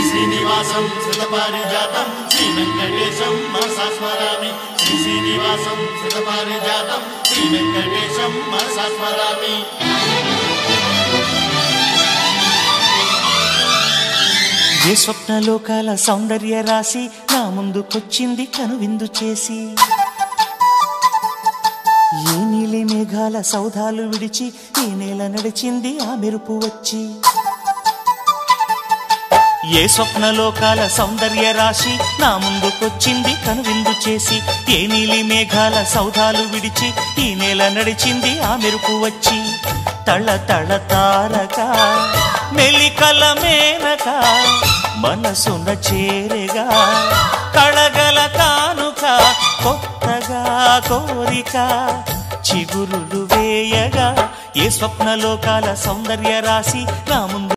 श्रीनिवासं श्री वेंकटेशं मनसा स्मरामि श्रीनिवासं श्री वेंकटेशं मनसा स्मरामि। ఏ స్వప్నలోకాల సౌందర్య రాశి నా ముందుకొచ్చింది కనువిందు చేసి, ఏ నీలి మేఘాల సౌధాలు విడిచి ఈ నేల నడిచింది ఆ మెరుపు వచ్చి। ఏ స్వప్నలోకాల సౌందర్య రాశి నా ముందుకొచ్చింది కనువిందు చేసి, ఏ నీలి మేఘాల సౌధాలు విడిచి ఈ నేల నడిచింది ఆ మెరుపు వచ్చి। తళ తళ తారక మెలికల మేనక మనసున చేరగా కళగల కానుక కొత్తగా కోరిక చిగురులు వేయగా, ఏ స్వప్నలోకాల సౌందర్య రాశి నా ముందు